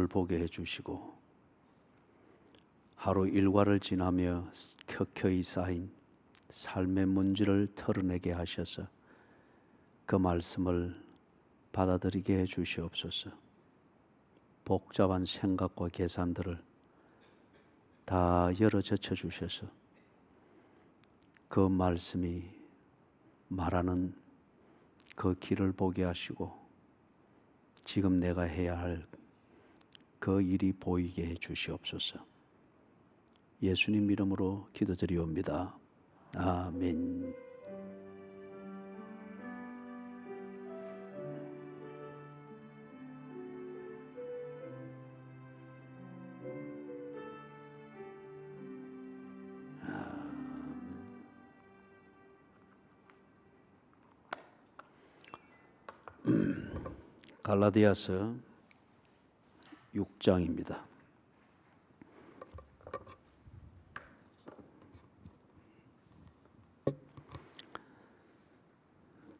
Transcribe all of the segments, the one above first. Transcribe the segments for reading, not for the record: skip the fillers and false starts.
말씀을 보게 해주시고 하루 일과를 지나며 켜켜이 쌓인 삶의 문제를 털어내게 하셔서 그 말씀을 받아들이게 해 주시옵소서. 복잡한 생각과 계산들을 다 열어젖혀 주셔서 그 말씀이 말하는 그 길을 보게 하시고 지금 내가 해야 할 그 일이 보이게 해 주시옵소서. 예수님 이름으로 기도드리옵니다. 아멘. 갈라디아서 6장입니다.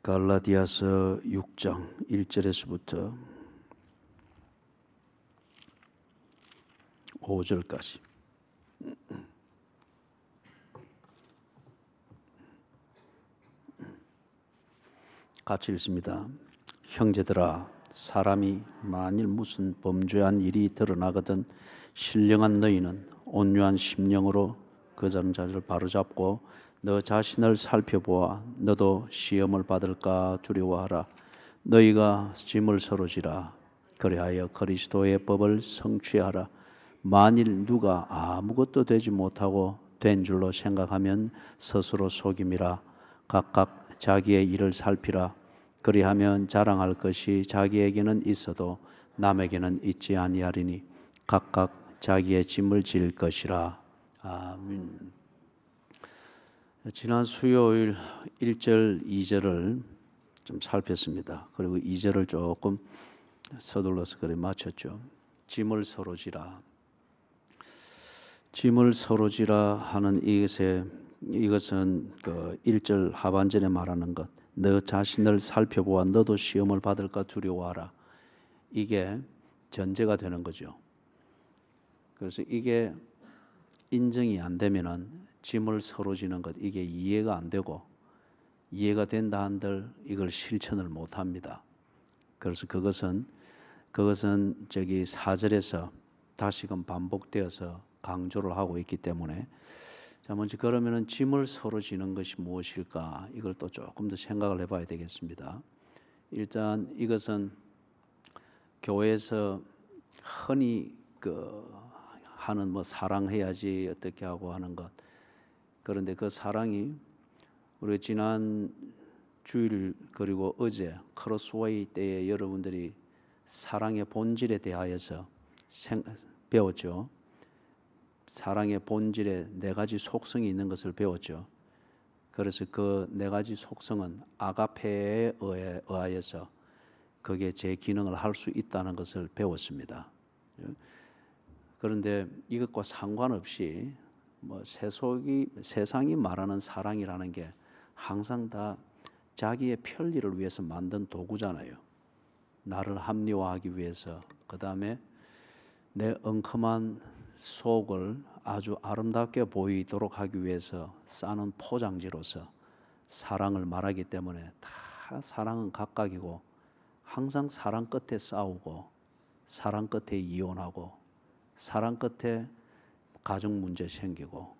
갈라디아서 6장 1절에서부터 5절까지. 같이 읽습니다. 형제들아, 사람이 만일 무슨 범죄한 일이 드러나거든 신령한 너희는 온유한 심령으로 그 자를 바로잡고 너 자신을 살펴보아 너도 시험을 받을까 두려워하라. 너희가 짐을 서로 지라. 그리하여 그리스도의 법을 성취하라. 만일 누가 아무것도 되지 못하고 된 줄로 생각하면 스스로 속임이라. 각각 자기의 일을 살피라. 그리하면 자랑할 것이 자기에게는 있어도 남에게는 있지 아니하리니 각각 자기의 짐을 질 것이라. 아멘. 지난 수요일 1절, 2절을 좀 살폈습니다. 그리고 2절을 조금 서둘러서 그래 맞췄죠. 짐을 서로 지라. 짐을 서로 지라 하는 이것은 그 1절 하반절에 말하는 것. 너 자신을 살펴보아 너도 시험을 받을까 두려워하라. 이게 전제가 되는 거죠. 그래서 이게 인정이 안 되면은 짐을 서로 지는 것 이게 이해가 안 되고 이해가 된다 한들 이걸 실천을 못 합니다. 그래서 그것은 저기 4절에서 다시금 반복되어서 강조를 하고 있기 때문에 자, 먼저 그러면은 짐을 서로 지는 것이 무엇일까? 이걸 또 조금 더 생각을 해봐야 되겠습니다. 일단 이것은 교회에서 흔히 하는 사랑해야지 어떻게 하고 하는 것. 그런데 그 사랑이 우리 지난 주일 그리고 어제 크로스웨이 때에 여러분들이 사랑의 본질에 대하여서 배웠죠. 사랑의 본질에 네 가지 속성이 있는 것을 배웠죠. 그래서 그 네 가지 속성은 아가페에 의하여서 그게 제 기능을 할 수 있다는 것을 배웠습니다. 그런데 이것과 상관없이 세상이 말하는 사랑이라는 게 항상 다 자기의 편리를 위해서 만든 도구잖아요. 나를 합리화하기 위해서, 그 다음에 내 엉큼한 속을 아주 아름답게 보이도록 하기 위해서 싸는 포장지로서 사랑을 말하기 때문에 다 사랑은 각각이고 항상 사랑 끝에 싸우고 사랑 끝에 이혼하고 사랑 끝에 가정 문제 생기고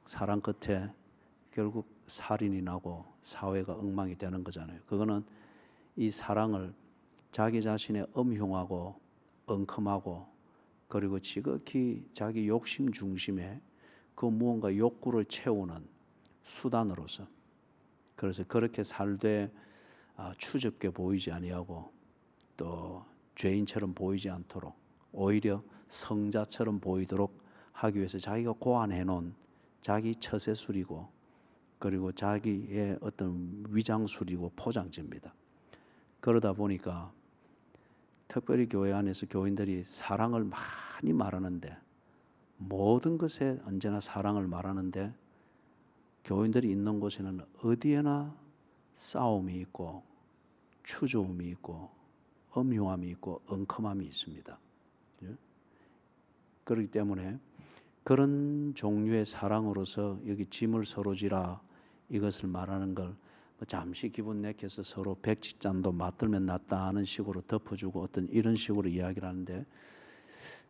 사랑 끝에 결국 살인이 나고 사회가 엉망이 되는 거잖아요. 그거는 이 사랑을 자기 자신의 음흉하고 엉큼하고 그리고 지극히 자기 욕심 중심에 그 무언가 욕구를 채우는 수단으로서 그래서 그렇게 살되 추접게 보이지 아니하고 또 죄인처럼 보이지 않도록 오히려 성자처럼 보이도록 하기 위해서 자기가 고안해 놓은 자기 처세술이고 그리고 자기의 어떤 위장술이고 포장지입니다. 그러다 보니까 특별히 교회 안에서 교인들이 사랑을 많이 말하는데 모든 것에 언제나 사랑을 말하는데 교인들이 있는 곳에는 어디에나 싸움이 있고 추조음이 있고 음흉함이 있고 엉큼함이 있습니다. 그렇기 때문에 그런 종류의 사랑으로서 여기 짐을 서로 지라 이것을 말하는 걸 잠시 기분 내켜서 서로 백지잔도 맞들면 낫다 하는 식으로 덮어주고 어떤 이런 식으로 이야기를 하는데,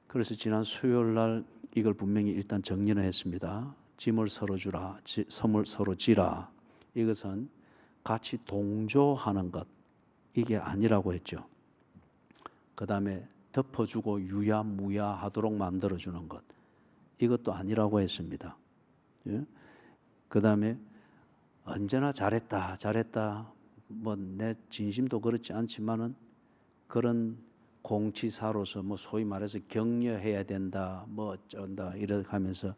그래서 지난 수요일 날 이걸 분명히 일단 정리를 했습니다. 짐을 서로 주라, 섬을 서로 지라, 이것은 같이 동조하는 것, 이게 아니라고 했죠. 그 다음에 덮어주고 유야무야하도록 만들어주는 것, 이것도 아니라고 했습니다. 그 다음에 언제나 잘했다 뭐 내 진심도 그렇지 않지만은 그런 공치사로서 뭐 소위 말해서 격려해야 된다 뭐 어쩐다 이렇게 하면서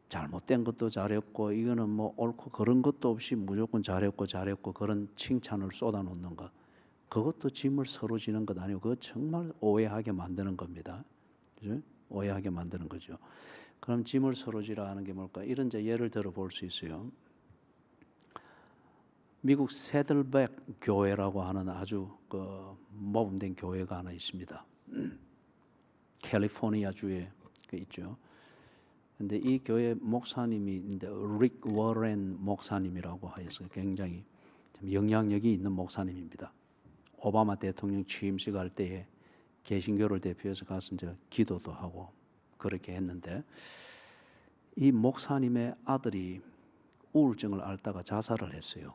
잘못된 것도 잘했고 이거는 뭐 옳고 그런 것도 없이 무조건 잘했고 그런 칭찬을 쏟아놓는 것, 그것도 짐을 서로 지는 것 아니고 그거 정말 오해하게 만드는 겁니다. 그죠? 오해하게 만드는 거죠. 그럼 짐을 서로 지라 하는 게 뭘까? 이런 이제 예를 들어 볼 수 있어요. 미국 새들백 교회라고 하는 아주 모범된 교회가 하나 있습니다. 캘리포니아주에 있죠. 근데 이 교회 목사님이 릭 워렌 목사님이라고 해서 굉장히 영향력이 있는 목사님입니다. 오바마 대통령 취임식 할 때에 개신교를 대표해서 가서 이제 기도도 하고 그렇게 했는데, 이 목사님의 아들이 우울증을 앓다가 자살을 했어요.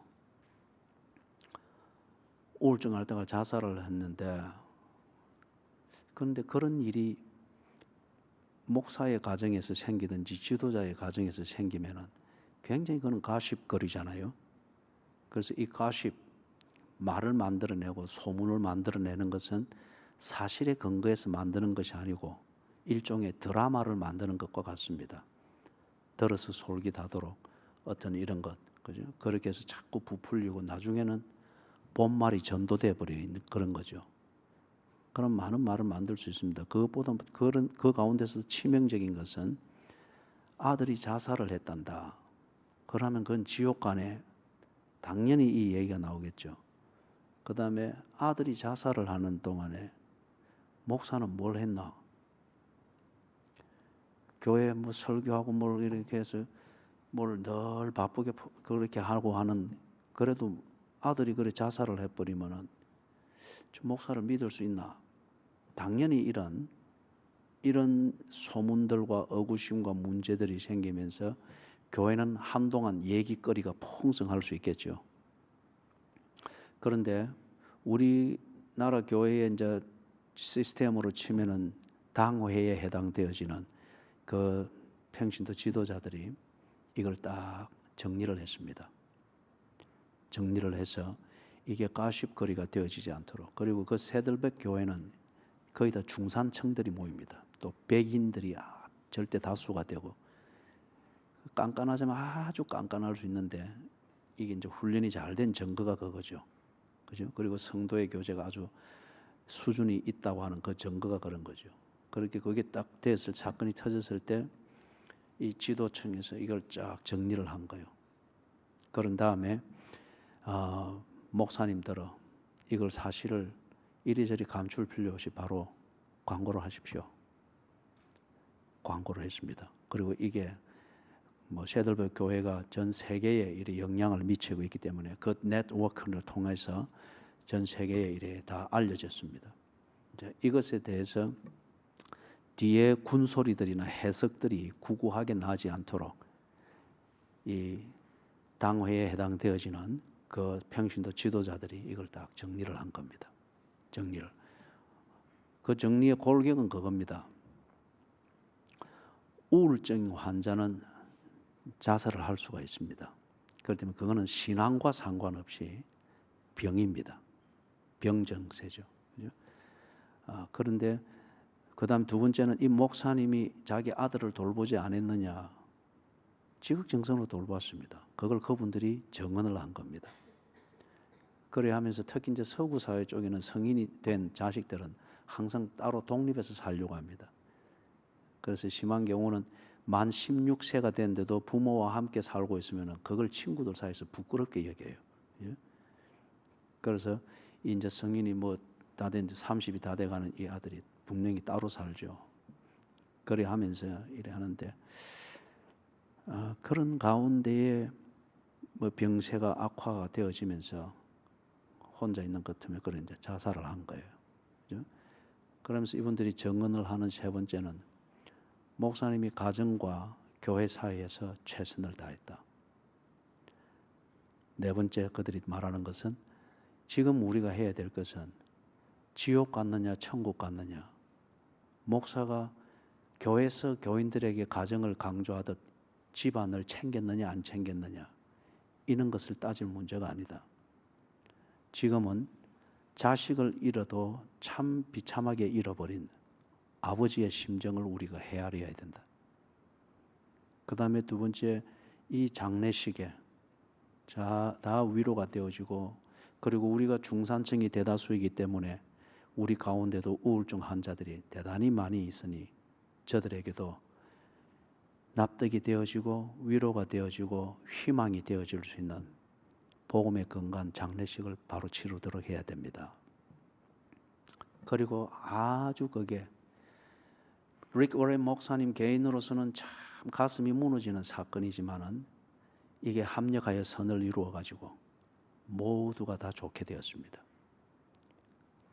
우울증을 앓다가 자살을 했는데, 그런데 그런 일이 목사의 가정에서 생기든지 지도자의 가정에서 생기면은 굉장히 그는 가십거리잖아요. 그래서 이 가십, 말을 만들어내고 소문을 만들어내는 것은 사실에 근거해서 만드는 것이 아니고 일종의 드라마를 만드는 것과 같습니다. 들어서 솔깃하도록 어떤 이런 것, 그죠? 그렇게 해서 자꾸 부풀리고 나중에는 본말이 전도돼 버려 있는 그런 거죠. 그런 많은 말을 만들 수 있습니다. 그것보다 그 가운데서 치명적인 것은 아들이 자살을 했단다. 그러면 그건 지옥간에 당연히 이 얘기가 나오겠죠. 그 다음에 아들이 자살을 하는 동안에 목사는 뭘 했나? 교회 뭐 설교하고 뭘 이렇게 해서 뭘 늘 바쁘게 그렇게 하고 하는, 그래도 아들이 그래 자살을 해버리면은 목사를 믿을 수 있나? 당연히 이런 소문들과 의구심과 문제들이 생기면서 교회는 한동안 얘기거리가 풍성할 수 있겠죠. 그런데 우리나라 교회의 이제 시스템으로 치면은 당회에 해당되어지는 그 평신도 지도자들이 이걸 딱 정리를 했습니다. 정리를 해서 이게 가십거리가 되어지지 않도록. 그리고 그 새들백 교회는 거의 다 중산층들이 모입니다. 또 백인들이 절대 다수가 되고, 깐깐하지만 아주 깐깐할 수 있는데 이게 이제 훈련이 잘 된 증거가 그거죠. 그죠? 그리고 성도의 교제가 아주 수준이 있다고 하는 그 증거가 그런 거죠. 그렇게 그게 딱 됐을, 사건이 터졌을 때 이 지도층에서 이걸 쫙 정리를 한 거예요. 그런 다음에 목사님들은 이걸 사실을 이리저리 감출 필요 없이 바로 광고를 하십시오. 광고를 했습니다. 그리고 이게 뭐 셰들백 교회가 전 세계에 이래 영향을 미치고 있기 때문에 그 네트워크를 통해서 전 세계에 이래 다 알려졌습니다. 이제 이것에 대해서 뒤에 군소리들이나 해석들이 구구하게 나지 않도록 이 당회에 해당되어지는 그 평신도 지도자들이 이걸 딱 정리를 한 겁니다. 정리를. 그 정리의 골격은 그겁니다. 우울증 환자는 자살을 할 수가 있습니다. 그렇기 때문에 그거는 신앙과 상관없이 병입니다. 병정세죠. 그죠? 그런데 그 다음 두 번째는 이 목사님이 자기 아들을 돌보지 않았느냐. 지극정성으로 돌봤습니다. 그걸 그분들이 정언을 한 겁니다. 그래 하면서 특히 이제 서구 사회 쪽에는 성인이 된 자식들은 항상 따로 독립해서 살려고 합니다. 그래서 심한 경우는 만 16세가 됐는데도 부모와 함께 살고 있으면 그걸 친구들 사이에서 부끄럽게 여겨요. 예? 그래서 이제 성인이 뭐 다 된 30이 다 돼가는 이 아들이 분명히 따로 살죠. 그래 하면서 이래 하는데 그런 가운데에 뭐 병세가 악화가 되어지면서 혼자 있는 것 같으면 그런 이제 자살을 한 거예요. 그죠? 그러면서 이분들이 증언을 하는 세 번째는 목사님이 가정과 교회 사이에서 최선을 다했다. 네 번째 그들이 말하는 것은 지금 우리가 해야 될 것은 지옥 갔느냐 천국 갔느냐, 목사가 교회에서 교인들에게 가정을 강조하듯 집안을 챙겼느냐 안 챙겼느냐 이런 것을 따질 문제가 아니다. 지금은 자식을 잃어도 참 비참하게 잃어버린 아버지의 심정을 우리가 헤아려야 된다. 그 다음에 두 번째, 이 장례식에 다 위로가 되어지고, 그리고 우리가 중산층이 대다수이기 때문에 우리 가운데도 우울증 환자들이 대단히 많이 있으니 저들에게도 납득이 되어지고 위로가 되어지고 희망이 되어질 수 있는 복음의 건강한 장례식을 바로 치르도록 해야 됩니다. 그리고 아주 그게 릭 워렌 목사님 개인으로서는 참 가슴이 무너지는 사건이지만은 이게 합력하여 선을 이루어 가지고 모두가 다 좋게 되었습니다.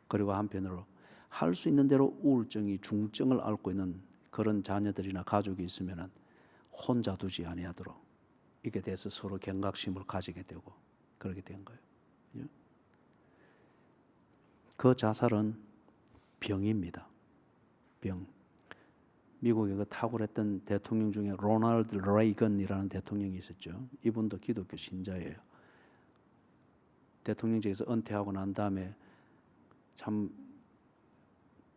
그리고 한편으로 할 수 있는 대로 우울증이 중증을 앓고 있는 그런 자녀들이나 가족이 있으면은 혼자 두지 아니하도록 이게 대해서 서로 경각심을 가지게 되고 그렇게 된 거예요. 그 자살은 병입니다. 병. 미국의 그 탁월했던 대통령 중에 로널드 레이건이라는 대통령이 있었죠. 이분도 기독교 신자예요. 대통령직에서 은퇴하고 난 다음에 참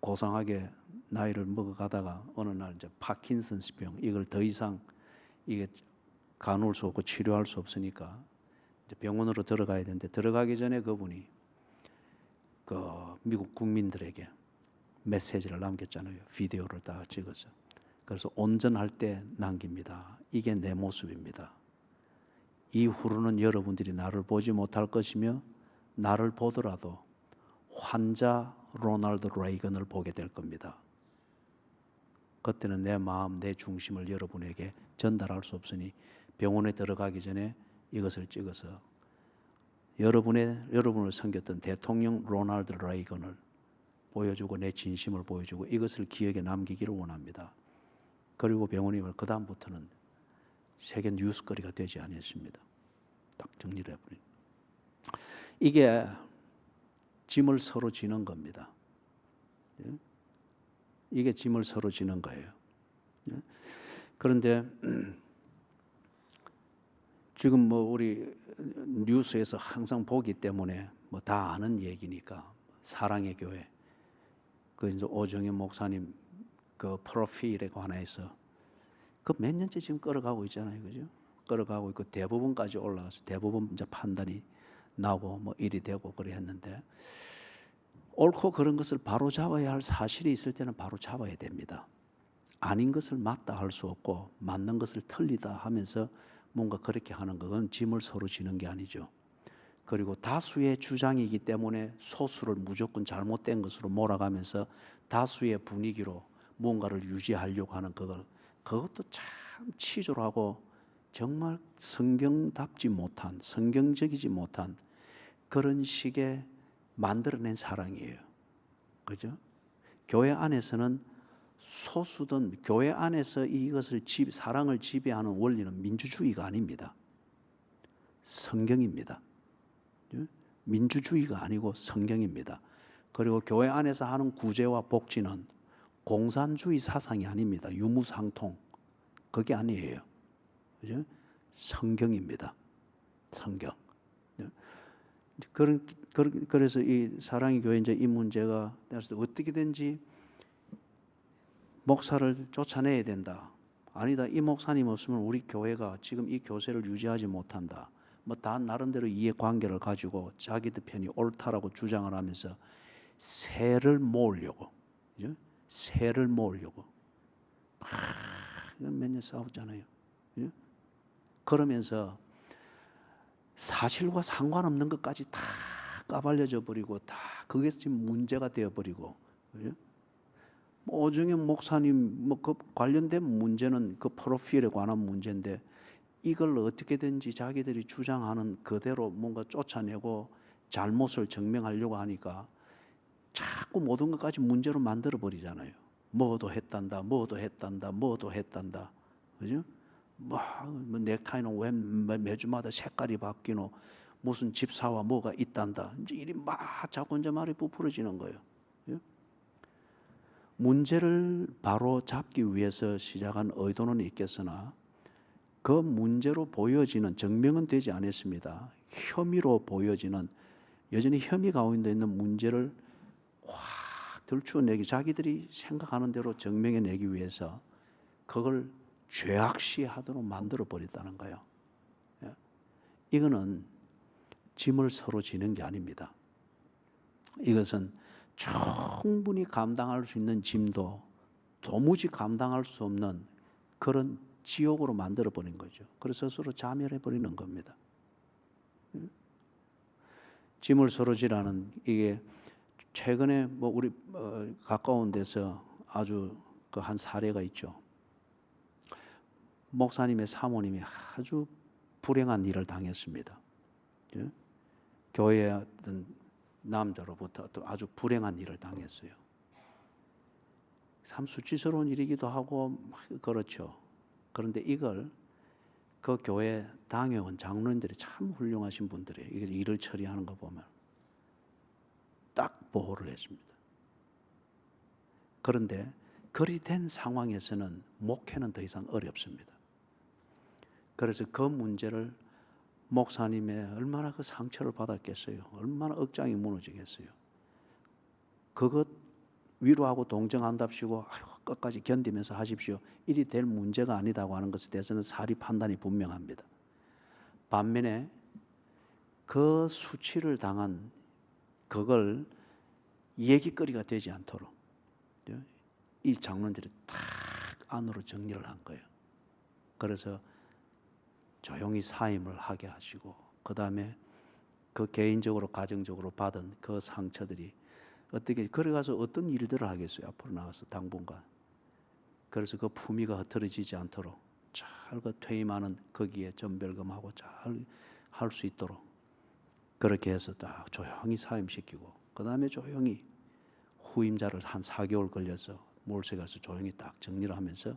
고상하게 나이를 먹어가다가 어느 날 이제 파킨슨스병, 이걸 더 이상 이게 가눌 수 없고 치료할 수 없으니까 이제 병원으로 들어가야 되는데, 들어가기 전에 그분이 그 미국 국민들에게 메시지를 남겼잖아요. 비디오를 다 찍어서. 그래서 온전할 때 남깁니다. 이게 내 모습입니다. 이후로는 여러분들이 나를 보지 못할 것이며 나를 보더라도 환자 로널드 레이건을 보게 될 겁니다. 그때는 내 마음, 내 중심을 여러분에게 전달할 수 없으니 병원에 들어가기 전에 이것을 찍어서 여러분을 섬겼던 대통령 로널드 레이건을 보여주고 내 진심을 보여주고 이것을 기억에 남기기를 원합니다. 그리고 병원이 그 다음부터는 세계 뉴스거리가 되지 않았습니다. 딱 정리를 해버린. 이게 짐을 서로 지는 겁니다. 이게 짐을 서로 지는 거예요. 그런데 지금 뭐 우리 뉴스에서 항상 보기 때문에 뭐 다 아는 얘기니까, 사랑의 교회 그 이제 오정현 목사님 그 프로필에 관해서 그 몇 년째 지금 끌어가고 있잖아요, 그죠? 끌어가고 있고 대법원까지 올라가서 대법원 이제 판단이 나고 뭐 일이 되고 그래 했는데, 옳고 그런 것을 바로 잡아야 할 사실이 있을 때는 바로 잡아야 됩니다. 아닌 것을 맞다 할 수 없고 맞는 것을 틀리다 하면서 뭔가 그렇게 하는 건 짐을 서로 지는 게 아니죠. 그리고 다수의 주장이기 때문에 소수를 무조건 잘못된 것으로 몰아가면서 다수의 분위기로 뭔가를 유지하려고 하는 그것도 참 치졸하고 정말 성경답지 못한, 성경적이지 못한 그런 식의 만들어낸 사랑이에요. 그죠? 교회 안에서는 소수든 교회 안에서 이것을 사랑을 지배하는 원리는 민주주의가 아닙니다. 성경입니다. 민주주의가 아니고 성경입니다. 그리고 교회 안에서 하는 구제와 복지는 공산주의 사상이 아닙니다. 유무상통 그게 아니에요. 그죠? 성경입니다. 성경. 그래서 이 사랑의 교회 이제 이 문제가 어떻게든지 목사를 쫓아내야 된다. 아니다. 이 목사님 없으면 우리 교회가 지금 이 교세를 유지하지 못한다. 뭐 다 나름대로 이해관계를 가지고 자기들 편이 옳다라고 주장을 하면서 세를 모으려고, 그죠? 세를 모으려고 몇 년 싸웠잖아요. 그죠? 그러면서 사실과 상관없는 것까지 다 까발려져 버리고 다 그게 지금 문제가 되어 버리고, 그죠? 오정현 목사님 뭐 그 관련된 문제는 그 프로필에 관한 문제인데 이걸 어떻게든지 자기들이 주장하는 그대로 뭔가 쫓아내고 잘못을 증명하려고 하니까 자꾸 모든 것까지 문제로 만들어 버리잖아요. 뭐도 했단다, 뭐도 했단다, 뭐도 했단다, 그죠? 뭐 넥타이는 왜 매주마다 색깔이 바뀌노? 무슨 집사와 뭐가 있단다. 이제 이리 막 자꾸 이제 말이 부풀어지는 거예요. 문제를 바로 잡기 위해서 시작한 의도는 있겠으나 그 문제로 보여지는 증명은 되지 않았습니다. 혐의로 보여지는 여전히 혐의 가운데 있는 문제를 확 들추어내기 자기들이 생각하는 대로 증명해내기 위해서 그걸 죄악시하도록 만들어 버렸다는 거예요. 이거는 짐을 서로 지는 게 아닙니다. 이것은 충분히 감당할 수 있는 짐도 도무지 감당할 수 없는 그런 지옥으로 만들어 버린 거죠. 그래서 서로 자멸해 버리는 겁니다. 짐을 서로 지라는 이게 최근에 뭐 우리 가까운 데서 아주 그 한 사례가 있죠. 목사님의 사모님이 아주 불행한 일을 당했습니다. 교회의 어떤 남자로부터 또 아주 불행한 일을 당했어요. 참 수치스러운 일이기도 하고 그렇죠. 그런데 이걸 그 교회 당회원 장로님들이 참 훌륭하신 분들이에요. 이게 일을 처리하는 거 보면 딱 보호를 했습니다. 그런데 그리 된 상황에서는 목회는 더 이상 어렵습니다. 그래서 그 문제를 목사님의 얼마나 그 상처를 받았겠어요. 얼마나 억장이 무너지겠어요. 그것 위로하고 동정한답시고 끝까지 견디면서 하십시오. 이리 될 문제가 아니다고 하는 것에 대해서는 사리 판단이 분명합니다. 반면에 그 수치를 당한 그걸 얘기거리가 되지 않도록 이 장로들이 탁 안으로 정리를 한 거예요. 그래서 조용히 사임을 하게 하시고 그 다음에 그 개인적으로 가정적으로 받은 그 상처들이 어떻게 그래가서 어떤 일들을 하겠어요. 앞으로 나가서 당분간. 그래서 그 품위가 흐트러지지 않도록 잘 그 퇴임하는 거기에 전별금하고 잘 할 수 있도록 그렇게 해서 딱 조용히 사임시키고 그 다음에 조용히 후임자를 한 4개월 걸려서 몰색해서 조용히 딱 정리를 하면서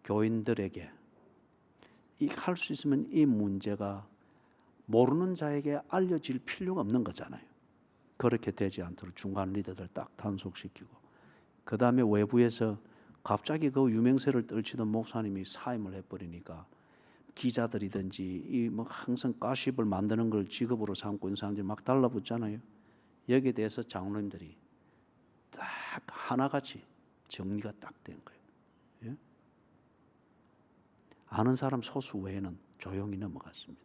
교인들에게 할 수 있으면 이 문제가 모르는 자에게 알려질 필요가 없는 거잖아요. 그렇게 되지 않도록 중간 리더들 딱 단속시키고 그 다음에 외부에서 갑자기 그 유명세를 떨치던 목사님이 사임을 해버리니까 기자들이든지 이 뭐 항상 가십을 만드는 걸 직업으로 삼고 있는 사람들이 막 달라붙잖아요. 여기에 대해서 장로님들이 딱 하나같이 정리가 딱 된 거예요. 예? 아는 사람 소수 외에는 조용히 넘어갔습니다.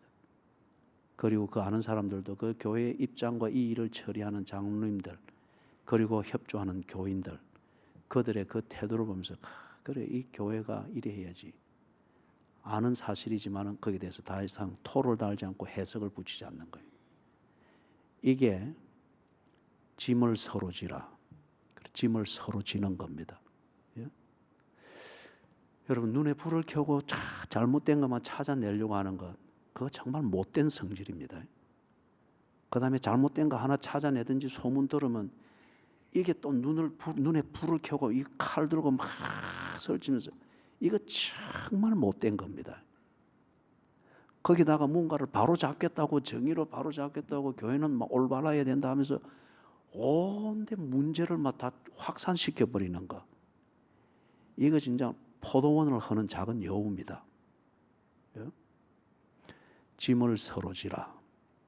그리고 그 아는 사람들도 그 교회의 입장과 이 일을 처리하는 장로님들 그리고 협조하는 교인들 그들의 그 태도를 보면서 그래 이 교회가 이래 해야지 아는 사실이지만 거기에 대해서 더 이상 토를 달지 않고 해석을 붙이지 않는 거예요. 이게 짐을 서로 지라 짐을 서로 지는 겁니다. 예? 여러분 눈에 불을 켜고 잘못된 것만 찾아내려고 하는 것 그거 정말 못된 성질입니다. 그 다음에 잘못된 거 하나 찾아내든지 소문 들으면 이게 또 눈에 불을 켜고 이 칼 들고 막 설치면서 이거 정말 못된 겁니다. 거기다가 뭔가를 바로 잡겠다고 정의로 바로 잡겠다고 교회는 막 올바라야 된다 하면서 온데 문제를 막 다 확산시켜 버리는 거. 이거 진짜 포도원을 허는 작은 여우입니다. 예? 짐을 서로 지라.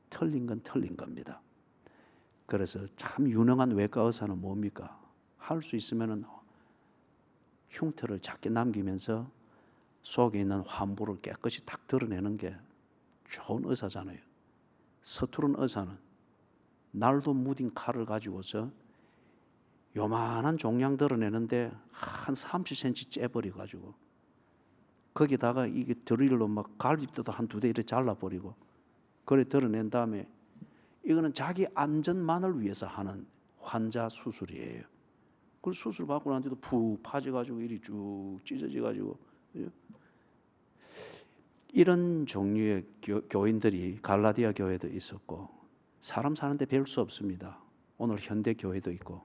틀린 건 틀린 겁니다. 그래서 참 유능한 외과 의사는 뭡니까? 할 수 있으면은 흉터를 작게 남기면서 속에 있는 환부를 깨끗이 탁 드러내는 게 좋은 의사잖아요. 서투른 의사는 날도 무딘 칼을 가지고서 요만한 종양 드러내는데 한 30cm 째버려가지고 거기다가 이게 드릴로 막 갈비뼈도 한 2대 이렇게 잘라버리고 그래 드러낸 다음에 이거는 자기 안전만을 위해서 하는 환자 수술이에요. 그 수술 받고 난 뒤도 푹 파져가지고 이리 쭉 찢어져가지고. 이런 종류의 교인들이 갈라디아 교회도 있었고, 사람 사는데 배울 수 없습니다. 오늘 현대 교회도 있고,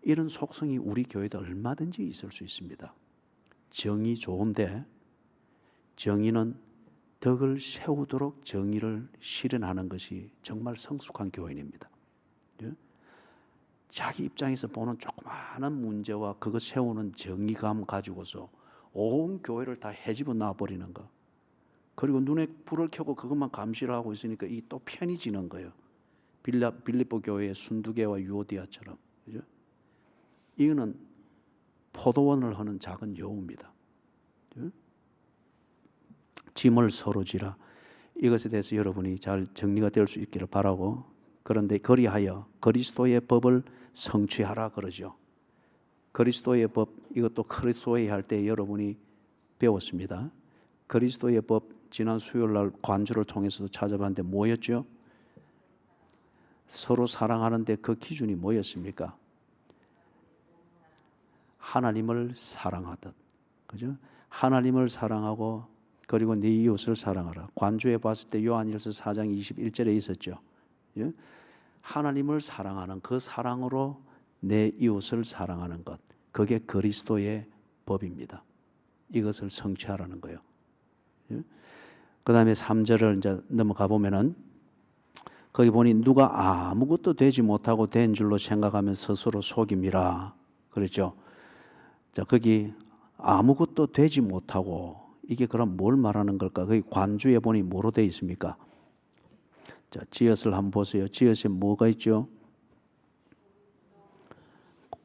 이런 속성이 우리 교회도 얼마든지 있을 수 있습니다. 정이 좋은데, 정의는 덕을 세우도록 정의를 실현하는 것이 정말 성숙한 교인입니다. 자기 입장에서 보는 조그마한 문제와 그것 세우는 정의감 가지고서 온 교회를 다 헤집어 놔버리는 거. 그리고 눈에 불을 켜고 그것만 감시를 하고 있으니까 이게 또 편해지는 거예요. 빌립보 교회의 순두개와 유오디아처럼. 그죠? 이거는 포도원을 하는 작은 여우입니다. 그죠? 짐을 서로 지라. 이것에 대해서 여러분이 잘 정리가 될 수 있기를 바라고, 그런데 그리하여 그리스도의 법을 성취하라 그러죠. 그리스도의 법, 이것도 그리스도의 할 때 여러분이 배웠습니다. 그리스도의 법, 지난 수요일 날 관주를 통해서도 찾아봤는데 뭐였죠? 서로 사랑하는데 그 기준이 뭐였습니까? 하나님을 사랑하듯. 그죠? 하나님을 사랑하고, 그리고 네 이웃을 사랑하라. 관주에 봤을 때 요한일서 4장 21절에 있었죠. 예? 하나님을 사랑하는 그 사랑으로 내 이웃을 사랑하는 것, 그게 그리스도의 법입니다. 이것을 성취하라는 거예요. 예? 그 다음에 3절을 이제 넘어가 보면은, 거기 보니 누가 아무것도 되지 못하고 된 줄로 생각하면 스스로 속임이라 그랬죠. 자, 거기 아무것도 되지 못하고, 이게 그럼 뭘 말하는 걸까? 거기 관주에 보니 뭐로 되어 있습니까? 자, 지읒을 한번 보세요. 지읒에 뭐가 있죠?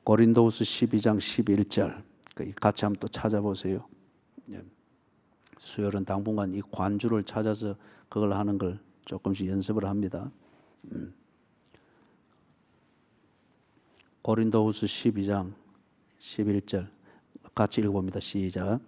고린도후서 12장 11절. 같이 한번 또 찾아보세요. 수요일은 당분간 이 관주를 찾아서 그걸 하는 걸 조금씩 연습을 합니다. 고린도후서 12장 11절 같이 읽어봅니다. 시작.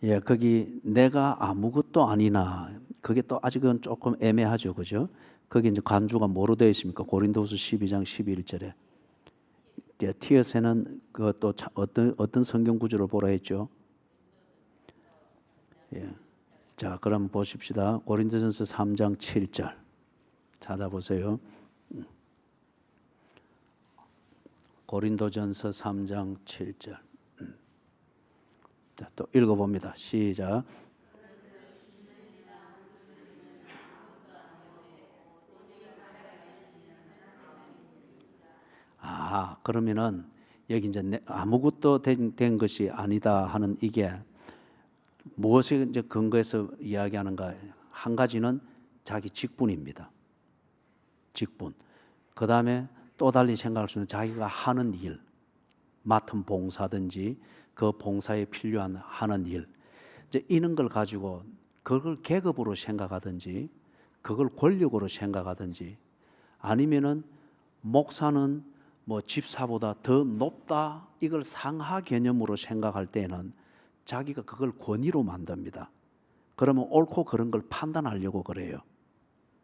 예, 거기 내가 아무것도 아니나, 그게 또 아직은 조금 애매하죠, 그죠? 거기 이제 관주가 뭐로 되어 있습니까? 고린도후서 12장 11절에. 티어세는 그것도 어떤 성경 구절을 보라 했죠? 예. 자, 그럼 보십시다. 고린도전서 3장 7절 찾아보세요. 고린도전서 3장 7절. 자, 또 읽어봅니다. 시작. 그러면은 여기 이제 아무것도 된 것이 아니다 하는 이게 무엇에 이제 근거해서 이야기하는가? 한 가지는 자기 직분입니다. 직분. 그 다음에 또 달리 생각할 수 있는 자기가 하는 일, 맡은 봉사든지 그 봉사에 필요한 하는 일, 이제 이런 걸 가지고 그걸 계급으로 생각하든지 그걸 권력으로 생각하든지, 아니면은 목사는 뭐 집사보다 더 높다, 이걸 상하 개념으로 생각할 때는 자기가 그걸 권위로 만듭니다. 그러면 옳고 그런 걸 판단하려고 그래요.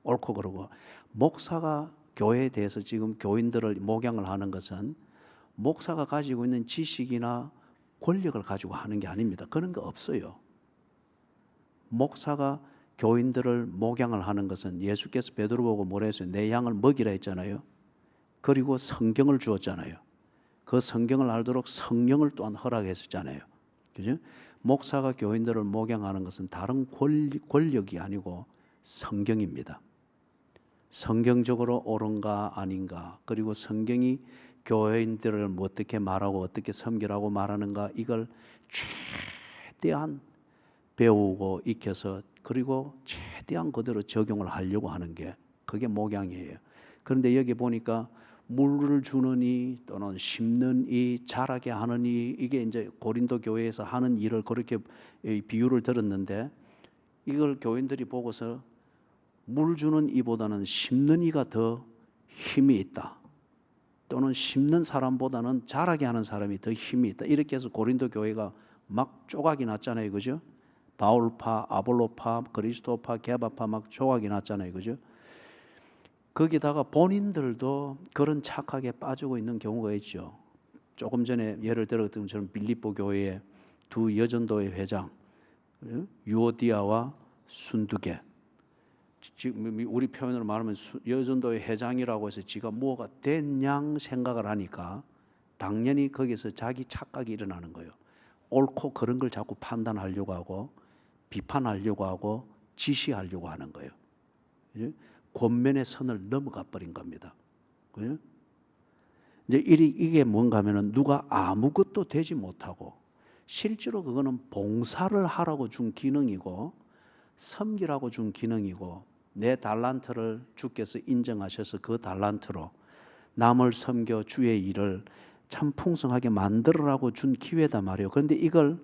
옳고 그러고. 목사가 교회에 대해서 지금 교인들을 목양을 하는 것은 목사가 가지고 있는 지식이나 권력을 가지고 하는 게 아닙니다. 그런 거 없어요. 목사가 교인들을 목양을 하는 것은, 예수께서 베드로 보고 뭐라 했어요? 내 양을 먹이라 했잖아요. 그리고 성경을 주었잖아요. 그 성경을 알도록 성령을 또한 허락했었잖아요. 그죠? 목사가 교인들을 목양하는 것은 다른 권력이 아니고 성경입니다. 성경적으로 옳은가 아닌가, 그리고 성경이 교인들을 어떻게 말하고 어떻게 섬기라고 말하는가, 이걸 최대한 배우고 익혀서, 그리고 최대한 그대로 적용을 하려고 하는 게, 그게 목양이에요. 그런데 여기 보니까 물을 주는 이, 또는 심는 이, 자라게 하는 이, 이게 이제 고린도 교회에서 하는 일을 그렇게 비유를 들었는데, 이걸 교인들이 보고서 물 주는 이보다는 심는 이가 더 힘이 있다, 또는 심는 사람보다는 자라게 하는 사람이 더 힘이 있다. 이렇게 해서 고린도 교회가 막 조각이 났잖아요, 그죠? 바울파, 아볼로파, 그리스도파, 게바파 막 조각이 났잖아요, 그죠? 거기다가 본인들도 그런 착각에 빠지고 있는 경우가 있죠. 조금 전에 예를 들었던 저는 빌립보 교회의 두 여전도회 회장 유오디아와 순두계, 지금 우리 표현으로 말하면 여전도회 회장이라고 해서 지가 뭐가 된 양 생각을 하니까 당연히 거기서 자기 착각이 일어나는 거예요. 옳고 그런 걸 자꾸 판단하려고 하고 비판하려고 하고 지시하려고 하는 거예요. 권면의 선을 넘어가 버린 겁니다. 이제 이게 뭔가 하면은 누가 아무것도 되지 못하고, 실제로 그거는 봉사를 하라고 준 기능이고 섬기라고 준 기능이고, 내 달란트를 주께서 인정하셔서 그 달란트로 남을 섬겨 주의 일을 참 풍성하게 만들으라고 준 기회단 말이에요. 그런데 이걸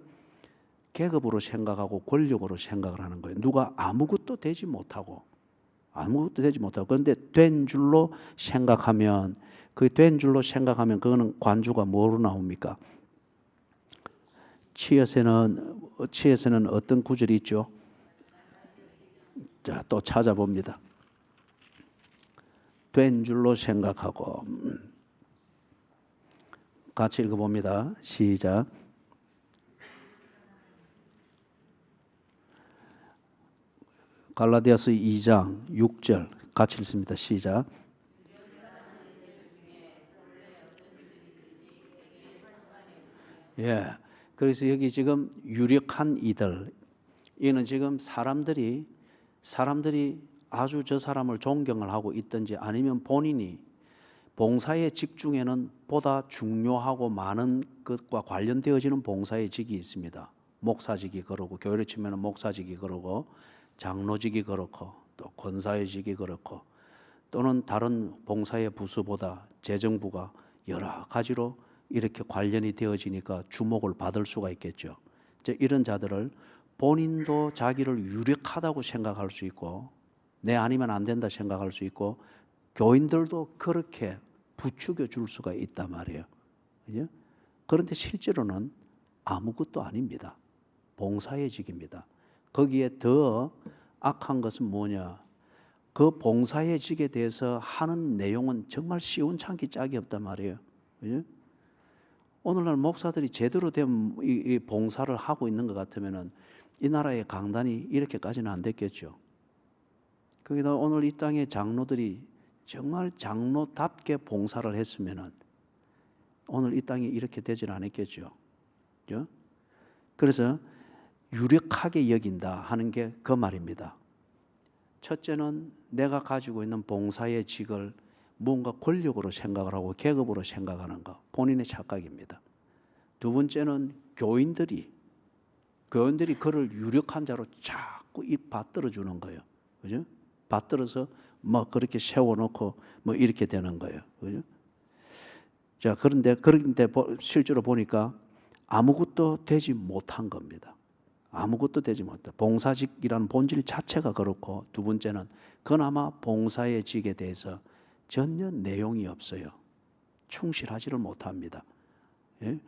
계급으로 생각하고 권력으로 생각을 하는 거예요. 누가 아무것도 되지 못하고 그런데 된 줄로 생각하면, 그 된 줄로 생각하면 그거는 관주가 뭐로 나옵니까? 치에서는 어떤 구절이 있죠? 자, 또 찾아봅니다. 된 줄로 생각하고, 같이 읽어봅니다. 시작. 갈라디아서 2장 6절 같이 읽습니다. 시작. 예. 그래서 여기 지금 유력한 이들, 이는 지금 사람들이 아주 저 사람을 존경을 하고 있든지, 아니면 본인이 봉사의 직 중에는 보다 중요하고 많은 것과 관련되어지는 봉사의 직이 있습니다. 목사직이 그러고, 교회를 치면 목사직이 그러고, 장로직이 그렇고, 또 권사의 직이 그렇고, 또는 다른 봉사의 부서보다 재정부가 여러 가지로 이렇게 관련이 되어지니까 주목을 받을 수가 있겠죠. 이제 이런 자들을 본인도 자기를 유력하다고 생각할 수 있고, 내 아니면 안 된다 생각할 수 있고, 교인들도 그렇게 부추겨 줄 수가 있단 말이에요. 그죠? 그런데 실제로는 아무것도 아닙니다. 봉사의 직입니다. 거기에 더 악한 것은 뭐냐? 그 봉사의 직에 대해서 하는 내용은 정말 시원찮기 짝이 없단 말이에요. 그죠? 오늘날 목사들이 제대로 된 이 봉사를 하고 있는 것 같으면은 이 나라의 강단이 이렇게까지는 안 됐겠죠. 거기다 오늘 이 땅의 장로들이 정말 장로답게 봉사를 했으면은 오늘 이 땅이 이렇게 되질 않았겠죠. 그죠? 그래서 유력하게 여긴다 하는 게 그 말입니다. 첫째는 내가 가지고 있는 봉사의 직을 무언가 권력으로 생각을 하고 계급으로 생각하는 것, 본인의 착각입니다. 두 번째는 교인들이 그를 유력한 자로 자꾸 받들어 주는 거예요. 그죠? 받들어서 뭐 그렇게 세워놓고 뭐 이렇게 되는 거예요. 그죠? 자, 그런데 실제로 보니까 아무것도 되지 못한 겁니다. 아무것도 되지 못해. 봉사직이라는 본질 자체가 그렇고, 두 번째는 그나마 봉사의 직에 대해서 전혀 내용이 없어요. 충실하지를 못합니다. 예?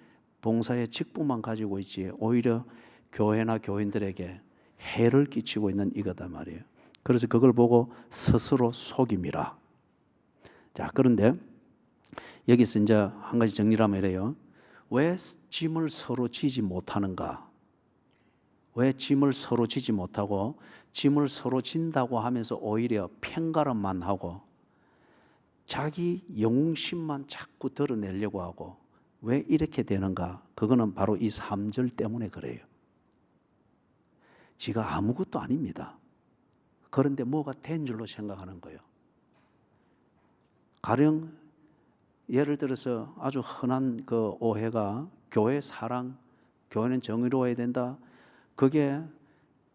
봉사의 직분만 가지고 있지 오히려 교회나 교인들에게 해를 끼치고 있는 이거다 말이에요. 그래서 그걸 보고 스스로 속임이라. 자, 그런데 여기서 이제 한 가지 정리를 하면 이래요. 왜 짐을 서로 지지 못하는가? 왜 짐을 서로 지지 못하고 짐을 서로 진다고 하면서 오히려 편가름만 하고 자기 영웅심만 자꾸 드러내려고 하고, 왜 이렇게 되는가? 그거는 바로 이 3절 때문에 그래요. 지가 아무것도 아닙니다. 그런데 뭐가 된 줄로 생각하는 거예요. 가령 예를 들어서 아주 흔한 그 오해가 교회 사랑, 교회는 정의로워야 된다. 그게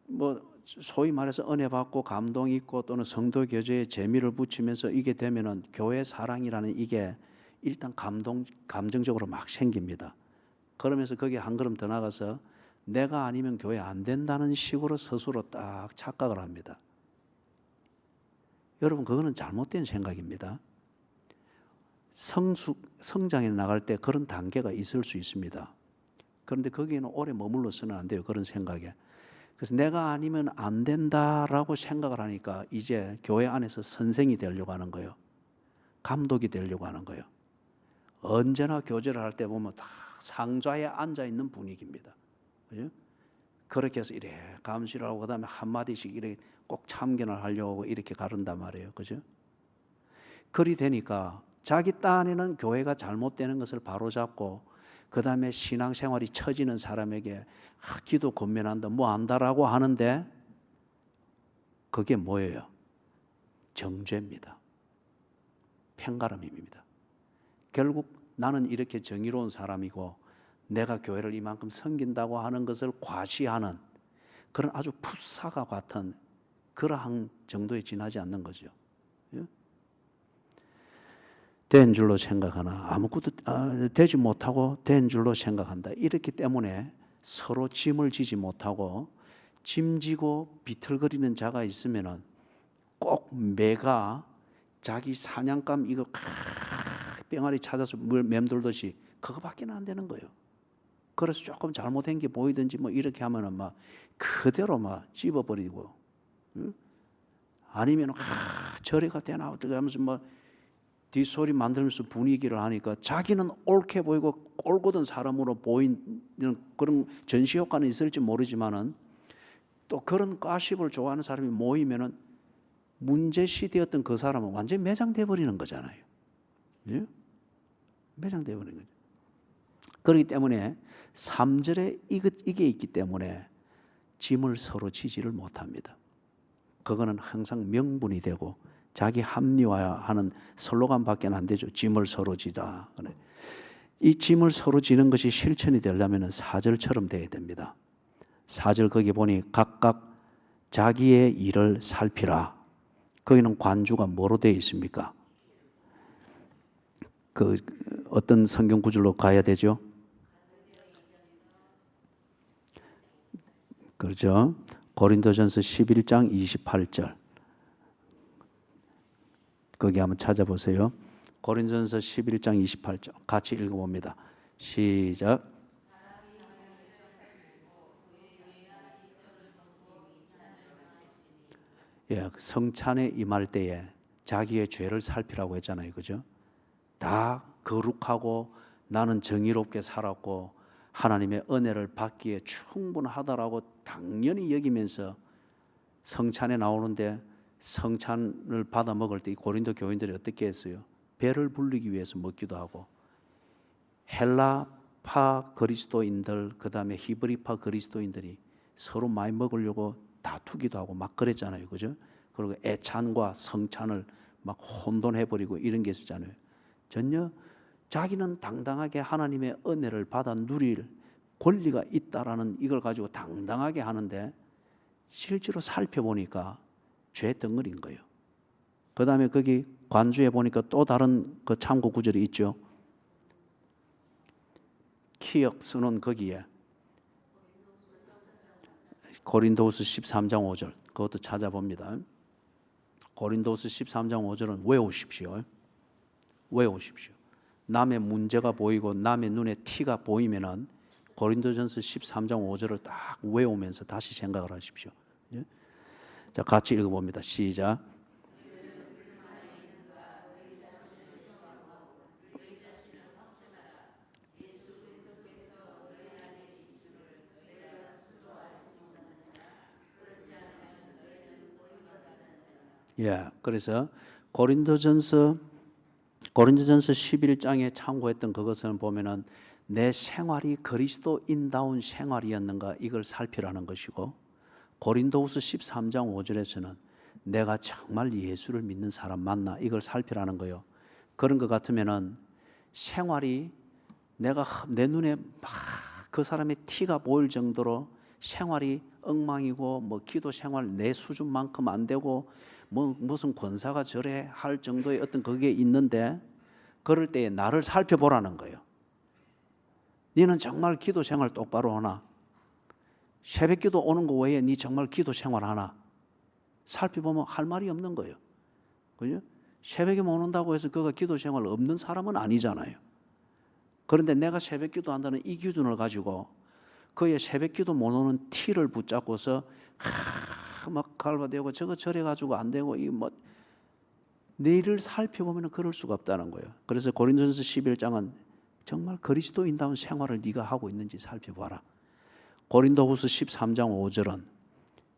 뭐 소위 말해서 은혜 받고 감동 있고 또는 성도 교제에 재미를 붙이면서 이게 되면은 교회 사랑이라는 이게 일단 감정적으로 막 생깁니다. 그러면서 거기에 한 걸음 더 나가서 내가 아니면 교회 안 된다는 식으로 스스로 딱 착각을 합니다. 여러분, 그거는 잘못된 생각입니다. 성장해 나갈 때 그런 단계가 있을 수 있습니다. 그런데 거기에는 오래 머물러서는 안 돼요. 그런 생각에. 그래서 내가 아니면 안 된다라고 생각을 하니까 이제 교회 안에서 선생이 되려고 하는 거예요. 감독이 되려고 하는 거예요. 언제나 교제를 할 때 보면 다 상좌에 앉아 있는 분위기입니다. 그죠? 그렇게 해서 이래 감시를 하고 그다음에 한마디씩 이렇게 꼭 참견을 하려고 이렇게 가른단 말이에요. 그죠? 그리 되니까 자기 딴에는 교회가 잘못되는 것을 바로잡고 그다음에 신앙생활이 처지는 사람에게 기도 권면한다 뭐 안다라고 하는데 그게 뭐예요? 정죄입니다. 편가름입니다. 결국 나는 이렇게 정의로운 사람이고 내가 교회를 이만큼 섬긴다고 하는 것을 과시하는 그런 아주 풋사과 같은 그러한 정도에 지나지 않는 거죠. 된 줄로 생각하나 아무것도 되지 못하고 된 줄로 생각한다. 이렇기 때문에 서로 짐을 지지 못하고 짐지고 비틀거리는 자가 있으면은 꼭 매가 자기 사냥감 이거 병아리 찾아서 물 맴돌듯이 그거밖에는 안 되는 거예요. 그래서 조금 잘못된 게 보이든지 뭐 이렇게 하면은 막 그대로 막 찝어버리고, 아니면 저리가 되나 어떻게 하면서 뭐 뒷소리 만들면서 분위기를 하니까 자기는 옳게 보이고 꼴고든 사람으로 보이는 그런 전시 효과는 있을지 모르지만은 또 그런 가십을 좋아하는 사람이 모이면은 문제시되었던 그 사람은 완전히 매장돼 버리는 거잖아요. 예? 매장돼 버리는 거죠. 그렇기 때문에 3절에 이게 있기 때문에 짐을 서로 지지를 못합니다. 그거는 항상 명분이 되고 자기 합리화하는 슬로건밖에 안 되죠. 짐을 서로 지다. 이 짐을 서로 지는 것이 실천이 되려면 4절처럼 돼야 됩니다. 4절 거기 보니 각각 자기의 일을 살피라. 거기는 관주가 뭐로 되어 있습니까? 그 어떤 성경 구절로 가야 되죠? 그렇죠. 고린도전서 11장 28절. 거기 한번 찾아보세요. 고린도전서 11장 28절 같이 읽어봅니다. 시작. 예, 성찬에 임할 때에 자기의 죄를 살피라고 했잖아요. 그죠? 다 거룩하고 나는 정의롭게 살았고 하나님의 은혜를 받기에 충분하다라고 당연히 여기면서 성찬에 나오는데 성찬을 받아 먹을 때 이 고린도 교인들이 어떻게 했어요? 배를 불리기 위해서 먹기도 하고 헬라파 그리스도인들 그다음에 히브리파 그리스도인들이 서로 많이 먹으려고 다투기도 하고 막 그랬잖아요. 그죠? 그리고 애찬과 성찬을 막 혼돈해버리고 이런 게 있었잖아요. 전혀 자기는 당당하게 하나님의 은혜를 받아 누릴 권리가 있다라는 이걸 가지고 당당하게 하는데 실제로 살펴보니까 죄 덩어리인 거예요. 그 다음에 거기 관주에 보니까 또 다른 그 참고 구절이 있죠. 키역 쓰는 거기에 고린도후서 13장 5절 그것도 찾아봅니다. 고린도후서 13장 5절은 외우십시오. 외우십시오. 남의 문제가 보이고 남의 눈에 티가 보이면은 고린도전서 13장 5절을 딱 외우면서 다시 생각을 하십시오. 자, 같이 읽어봅니다. 시작. 예, 그래서 고린도전서 11장에 참고했던 그것을 보면은 내 생활이 그리스도인다운 생활이었는가 이걸 살피라는 것이고 고린도후서 13장 5절에서는 내가 정말 예수를 믿는 사람 맞나 이걸 살피라는 거예요. 그런 것 같으면은 생활이 내가 내 눈에 막 그 사람의 티가 보일 정도로 생활이 엉망이고 뭐 기도 생활 내 수준만큼 안 되고 뭐 무슨 권사가 저래 할 정도의 어떤 그게 있는데 그럴 때에 나를 살펴보라는 거예요. 너는 정말 기도 생활 똑바로 하나? 새벽 기도 오는 거 외에 네 정말 기도 생활 하나? 살펴보면 할 말이 없는 거예요. 그죠? 새벽에 못 온다고 해서 그가 기도 생활 없는 사람은 아니잖아요. 그런데 내가 새벽 기도 한다는 이 기준을 가지고 그의 새벽 기도 못 오는 티를 붙잡고서 막 갈바대고 저거 저래 가지고 안 되고 이 뭐 내일을 살펴보면 그럴 수가 없다는 거예요. 그래서 고린도전서 11장은 정말 그리스도인다운 생활을 네가 하고 있는지 살펴봐라. 고린도후서 13장 5절은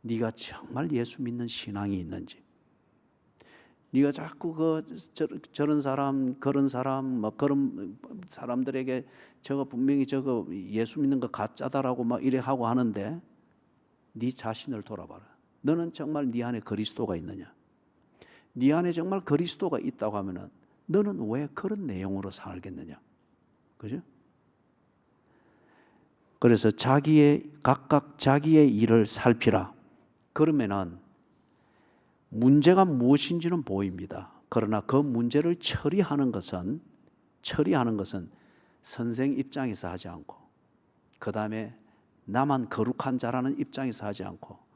네가 정말 예수 믿는 신앙이 있는지, 네가 자꾸 저런 사람 그런 사람 뭐 그런 사람들에게 저거 분명히 저거 예수 믿는 거 가짜다라고 막 이래 하고 하는데 네 자신을 돌아봐라. 너는 정말 네 안에 그리스도가 있느냐? 네 안에 정말 그리스도가 있다고 하면은 너는 왜 그런 내용으로 살겠느냐? 그죠? 그래서 각각 자기의 일을 살피라. 그러면은 문제가 무엇인지는 보입니다. 그러나 그 문제를 처리하는 것은 선생 입장에서 하지 않고, 그 다음에 나만 거룩한 자라는 입장에서 하지 않고,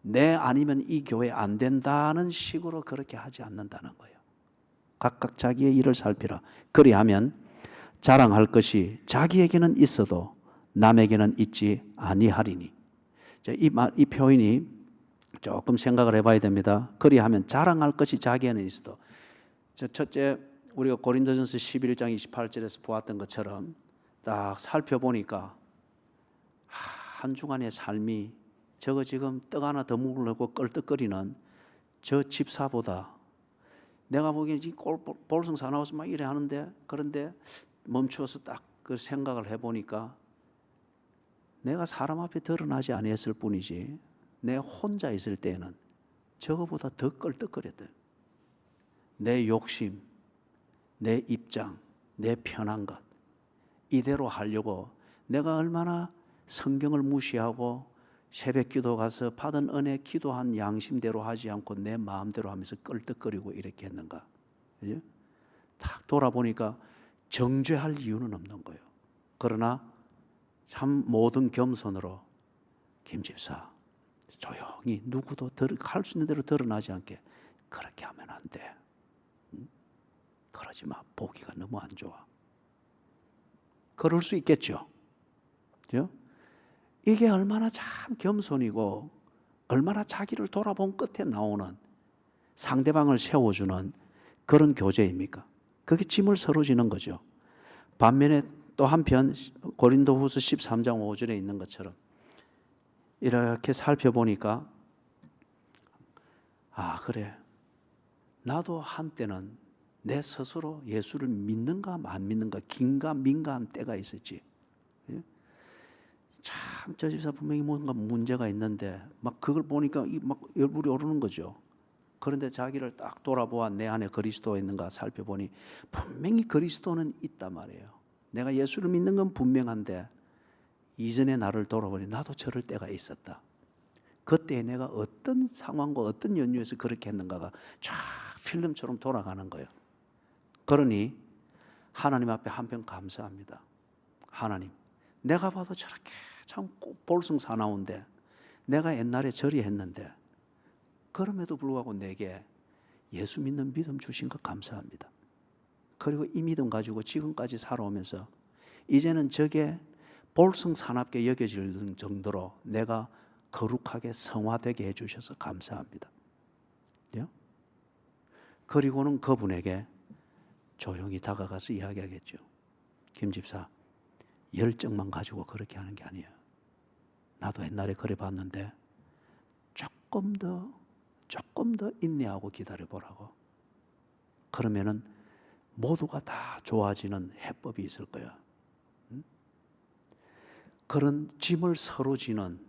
내 아니면 이 교회 안 된다는 식으로 그렇게 하지 않는다는 거예요. 각각 자기의 일을 살피라. 그리하면 자랑할 것이 자기에게는 있어도 남에게는 있지 아니하리니. 이 표현이 조금 생각을 해봐야 됩니다. 그리하면 자랑할 것이 자기에는 있어도, 첫째 우리가 고린도전서 11장 28절에서 보았던 것처럼 딱 살펴보니까 한 주간의 삶이 저거 지금 떡 하나 더 먹으려고 껄떡거리는 저 집사보다 내가 보기엔 지금 볼성 사나워서 막 이래 하는데, 그런데 멈추어서 딱 그 생각을 해보니까 내가 사람 앞에 드러나지 아니했을 뿐이지 내 혼자 있을 때는 저거보다 더 껄떡거렸대. 내 욕심, 내 입장, 내 편한 것 이대로 하려고 내가 얼마나 성경을 무시하고 새벽 기도 가서 받은 은혜 기도한 양심대로 하지 않고 내 마음대로 하면서 껄떡거리고 이렇게 했는가. 그죠? 딱 돌아보니까 정죄할 이유는 없는 거예요. 그러나 참 모든 겸손으로 김 집사 조용히 누구도 할 수 있는 대로 드러나지 않게 그렇게 하면 안 돼. 그러지 마. 보기가 너무 안 좋아. 그럴 수 있겠죠. 그죠? 이게 얼마나 참 겸손이고 얼마나 자기를 돌아본 끝에 나오는 상대방을 세워주는 그런 교제입니까? 그게 짐을 서로 지는 거죠. 반면에 또 한편 고린도후서 13장 5절에 있는 것처럼 이렇게 살펴보니까 그래, 나도 한때는 내 스스로 예수를 믿는가 안 믿는가 긴가민가한 때가 있었지. 참 저 집사 분명히 뭔가 문제가 있는데 막 그걸 보니까 막 열불이 오르는 거죠. 그런데 자기를 딱 돌아보아 내 안에 그리스도가 있는가 살펴보니 분명히 그리스도는 있단 말이에요. 내가 예수를 믿는 건 분명한데 이전에 나를 돌아보니 나도 저럴 때가 있었다. 그때 내가 어떤 상황과 어떤 연유에서 그렇게 했는가가 쫙 필름처럼 돌아가는 거예요. 그러니 하나님 앞에 한편 감사합니다. 하나님, 내가 봐도 저렇게 참 볼성 사나운데 내가 옛날에 저리 했는데 그럼에도 불구하고 내게 예수 믿는 믿음 주신 것 감사합니다. 그리고 이 믿음 가지고 지금까지 살아오면서 이제는 저게 볼성사납게 여겨질 정도로 내가 거룩하게 성화되게 해주셔서 감사합니다. 그리고는 그분에게 조용히 다가가서 이야기하겠죠. 김 집사, 열정만 가지고 그렇게 하는 게 아니에요. 나도 옛날에 그래 봤는데 조금 더 인내하고 기다려보라고. 그러면은 모두가 다 좋아지는 해법이 있을 거야. 그런 짐을 서로 지는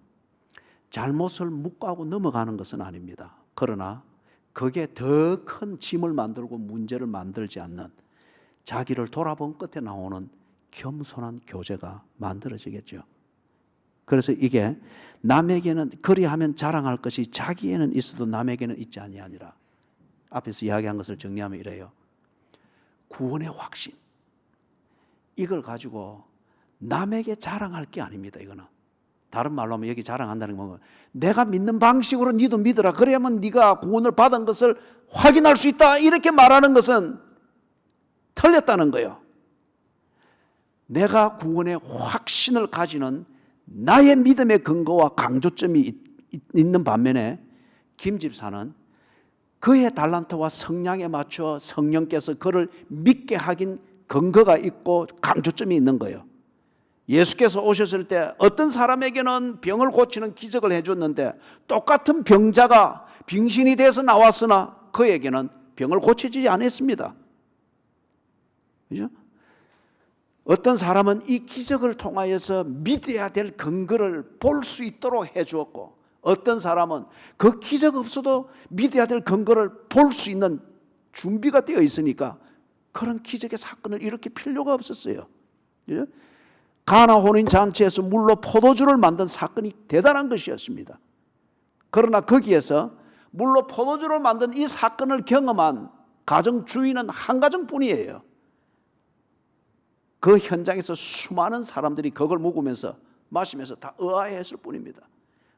잘못을 묵과하고 넘어가는 것은 아닙니다. 그러나 그게 더 큰 짐을 만들고 문제를 만들지 않는 자기를 돌아본 끝에 나오는 겸손한 교제가 만들어지겠죠. 그래서 이게 남에게는 그리하면 자랑할 것이 자기에는 있어도 남에게는 있지 아니하니라. 앞에서 이야기한 것을 정리하면 이래요. 구원의 확신, 이걸 가지고 남에게 자랑할 게 아닙니다. 이거는 다른 말로 하면 여기 자랑한다는 건 내가 믿는 방식으로 니도 믿어라. 그래야만 네가 구원을 받은 것을 확인할 수 있다. 이렇게 말하는 것은 틀렸다는 거예요. 내가 구원의 확신을 가지는 나의 믿음의 근거와 강조점이 있는 반면에 김 집사는 그의 달란트와 성량에 맞춰 성령께서 그를 믿게 하긴 근거가 있고 강조점이 있는 거예요. 예수께서 오셨을 때 어떤 사람에게는 병을 고치는 기적을 해줬는데 똑같은 병자가 빙신이 돼서 나왔으나 그에게는 병을 고치지 않았습니다. 그죠? 어떤 사람은 이 기적을 통하여서 믿어야 될 근거를 볼 수 있도록 해주었고, 어떤 사람은 그 기적 없어도 믿어야 될 근거를 볼 수 있는 준비가 되어 있으니까 그런 기적의 사건을 일으킬 필요가 없었어요. 그죠? 가나 혼인 잔치에서 물로 포도주를 만든 사건이 대단한 것이었습니다. 그러나 거기에서 물로 포도주를 만든 이 사건을 경험한 가정 주인은 한 가정뿐이에요. 그 현장에서 수많은 사람들이 그걸 먹으면서 마시면서 다 의아해했을 뿐입니다.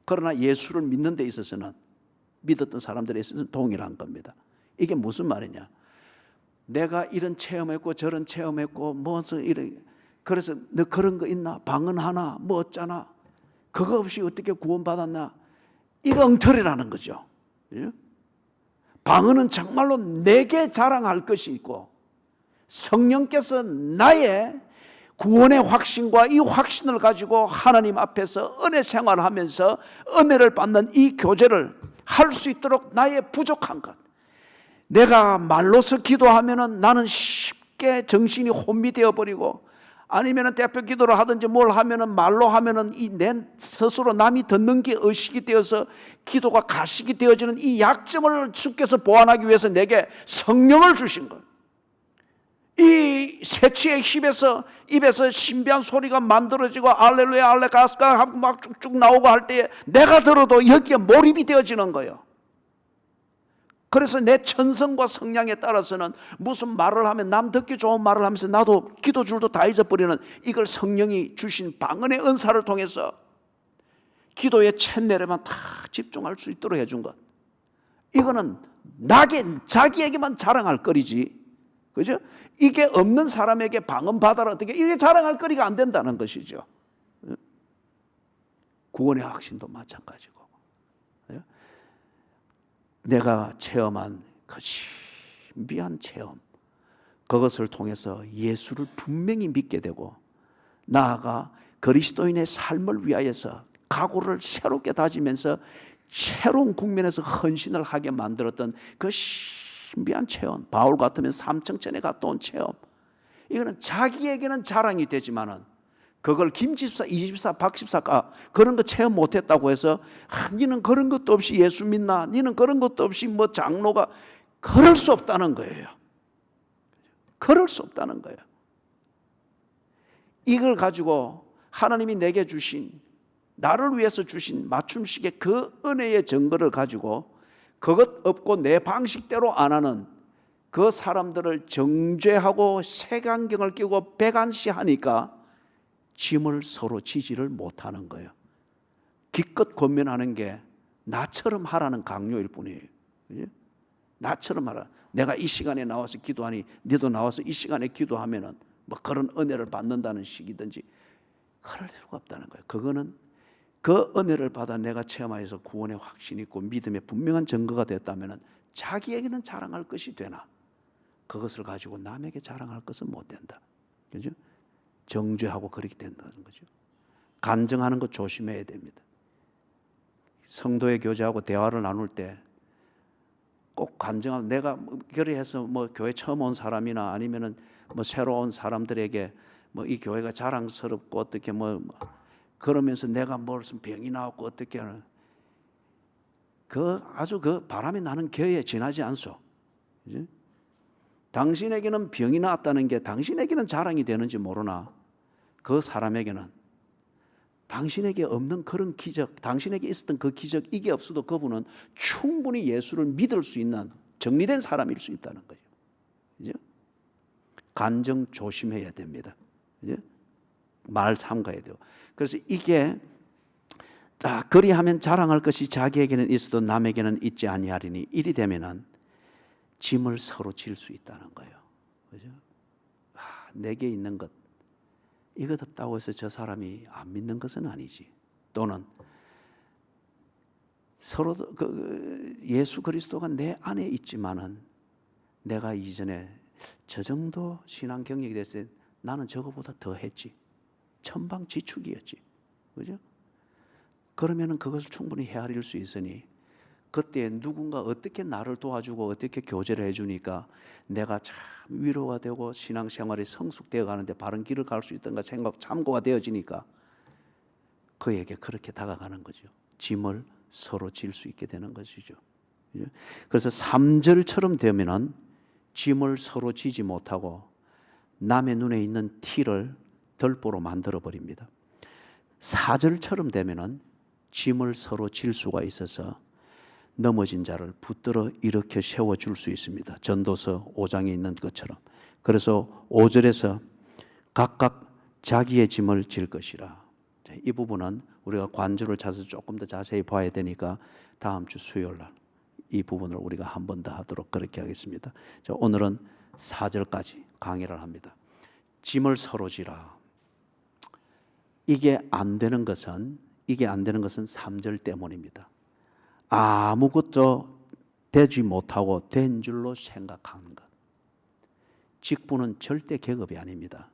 그러나 예수를 믿는 데 있어서는 믿었던 사람들에 있어서는 동일한 겁니다. 이게 무슨 말이냐? 내가 이런 체험했고 저런 체험했고 무슨 이런, 그래서 너 그런 거 있나? 방언 하나? 뭐 어쩌나? 그거 없이 어떻게 구원받았나? 이거 엉터리라는 거죠. 방언은 정말로 내게 자랑할 것이 있고 성령께서 나의 구원의 확신과 이 확신을 가지고 하나님 앞에서 은혜 생활을 하면서 은혜를 받는 이 교제를 할 수 있도록 나의 부족한 것, 내가 말로서 기도하면은 나는 쉽게 정신이 혼미되어 버리고, 아니면은 대표 기도를 하든지 뭘 하면은 말로 하면은 이 내 스스로 남이 듣는 게 의식이 되어서 기도가 가식이 되어지는 이 약점을 주께서 보완하기 위해서 내게 성령을 주신 것. 이 새치의 입에서 신비한 소리가 만들어지고 알렐루야 알레가스가 하고 막 쭉쭉 나오고 할 때에 내가 들어도 여기에 몰입이 되어지는 거예요. 그래서 내 천성과 성향에 따라서는 무슨 말을 하면 남 듣기 좋은 말을 하면서 나도 기도줄도 다 잊어버리는, 이걸 성령이 주신 방언의 은사를 통해서 기도의 채널에만 다 집중할 수 있도록 해준 것. 이거는 자기에게만 자랑할 거리지, 그죠? 이게 없는 사람에게 방언 받아라 어떻게 이게 자랑할 거리가 안 된다는 것이죠. 구원의 확신도 마찬가지고, 내가 체험한 그 신비한 체험, 그것을 통해서 예수를 분명히 믿게 되고 나아가 그리스도인의 삶을 위하여서 각오를 새롭게 다지면서 새로운 국면에서 헌신을 하게 만들었던 그 신비한 체험, 바울 같으면 삼청천에 갔다 온 체험, 이거는 자기에게는 자랑이 되지만은 그걸 김집사, 이집사, 박집사가 그런 거 체험 못했다고 해서 니는 그런 것도 없이 예수 믿나? 니는 그런 것도 없이 뭐 장로가, 그럴 수 없다는 거예요. 그럴 수 없다는 거예요. 이걸 가지고 하나님이 내게 주신, 나를 위해서 주신 맞춤식의 그 은혜의 증거를 가지고 그것 없고 내 방식대로 안 하는 그 사람들을 정죄하고 색안경을 끼고 백안시하니까 짐을 서로 지지를 못하는 거예요. 기껏 권면하는 게 나처럼 하라는 강요일 뿐이에요. 나처럼 하라. 내가 이 시간에 나와서 기도하니 너도 나와서 이 시간에 기도하면은 뭐 그런 은혜를 받는다는 식이든지, 그럴 필요가 없다는 거예요. 그거는 그 은혜를 받아 내가 체험하여서 구원의 확신이 있고 믿음의 분명한 증거가 됐다면은 자기에게는 자랑할 것이 되나 그것을 가지고 남에게 자랑할 것은 못 된다. 그죠? 정죄하고 그렇게 된다는 거죠. 간증하는 것 조심해야 됩니다. 성도의 교제하고 대화를 나눌 때 꼭 간증하면, 내가 그래서 뭐 교회 처음 온 사람이나 아니면은 뭐 새로 온 사람들에게 뭐 이 교회가 자랑스럽고 어떻게 뭐 그러면서 내가 무슨 병이 나왔고 어떻게 하는, 그 아주 그 바람이 나는 겨에 지나지 않소. 그지? 당신에게는 병이 나왔다는 게 당신에게는 자랑이 되는지 모르나 그 사람에게는 당신에게 없는 그런 기적, 당신에게 있었던 그 기적, 이게 없어도 그분은 충분히 예수를 믿을 수 있는 정리된 사람일 수 있다는 거예요. 그죠? 간증 조심해야 됩니다. 그죠? 말 삼가야 돼요. 그래서 이게 자, 그리하면 자랑할 것이 자기에게는 있어도 남에게는 있지 아니하리니 이리 되면은 짐을 서로 질 수 있다는 거예요. 그죠? 내게 있는 것 이것 없다고 해서 저 사람이 안 믿는 것은 아니지. 또는 서로 예수 그리스도가 내 안에 있지만은 내가 이전에 저 정도 신앙 경력이 됐을 때 나는 저거보다 더 했지. 천방지축이었지. 그죠? 그러면은 그것을 충분히 헤아릴 수 있으니 그때 누군가 어떻게 나를 도와주고 어떻게 교제를 해주니까 내가 참 위로가 되고 신앙생활이 성숙되어 가는데 바른 길을 갈 수 있던가 생각 참고가 되어지니까 그에게 그렇게 다가가는 거죠. 짐을 서로 질 수 있게 되는 것이죠. 그래서 3절처럼 되면은 짐을 서로 지지 못하고 남의 눈에 있는 티를 덜보로 만들어 버립니다. 4절처럼 되면은 짐을 서로 질 수가 있어서 넘어진 자를 붙들어 일으켜 세워줄 수 있습니다. 전도서 5장에 있는 것처럼. 그래서 5절에서 각각 자기의 짐을 질 것이라. 이 부분은 우리가 관주를 찾아서 조금 더 자세히 봐야 되니까 다음 주 수요일 날 이 부분을 우리가 한 번 더 하도록 그렇게 하겠습니다. 자, 오늘은 4절까지 강의를 합니다. 짐을 서로 지라. 이게 안 되는 것은 3절 때문입니다. 아무것도 되지 못하고 된 줄로 생각하는 것. 직분은 절대 계급이 아닙니다.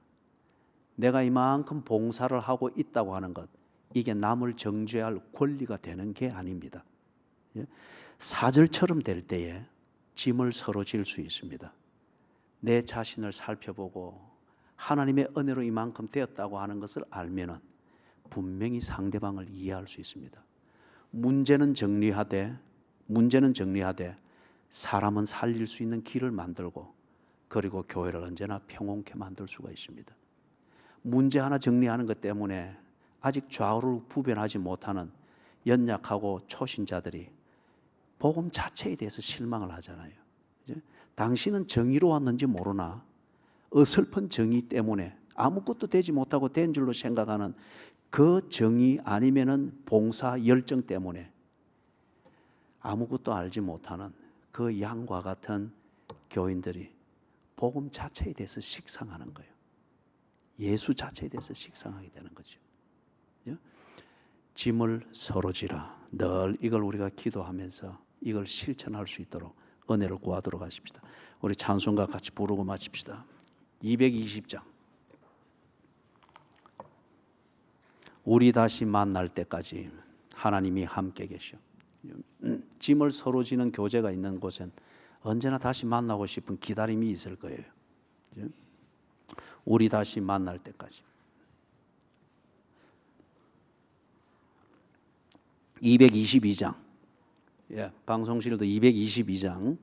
내가 이만큼 봉사를 하고 있다고 하는 것, 이게 남을 정죄할 권리가 되는 게 아닙니다. 4절처럼 될 때에 짐을 서로 질 수 있습니다. 내 자신을 살펴보고 하나님의 은혜로 이만큼 되었다고 하는 것을 알면은 분명히 상대방을 이해할 수 있습니다. 문제는 정리하되 사람은 살릴 수 있는 길을 만들고 그리고 교회를 언제나 평온케 만들 수가 있습니다. 문제 하나 정리하는 것 때문에 아직 좌우를 구별하지 못하는 연약하고 초신자들이 복음 자체에 대해서 실망을 하잖아요. 당신은 정의로웠는지 모르나 어설픈 정의 때문에 아무것도 되지 못하고 된 줄로 생각하는 그 정의 아니면은 봉사 열정 때문에 아무것도 알지 못하는 그 양과 같은 교인들이 복음 자체에 대해서 식상하는 거예요. 예수 자체에 대해서 식상하게 되는 거죠. 짐을 서로 지라. 늘 이걸 우리가 기도하면서 이걸 실천할 수 있도록 은혜를 구하도록 하십시다. 우리 찬송가 같이 부르고 마칩시다. 220장. 우리 다시 만날 때까지 하나님이 함께 계셔. 짐을 서로 지는 교제가 있는 곳엔 언제나 다시 만나고 싶은 기다림이 있을 거예요. 우리 다시 만날 때까지. 222장. 방송실도 222장.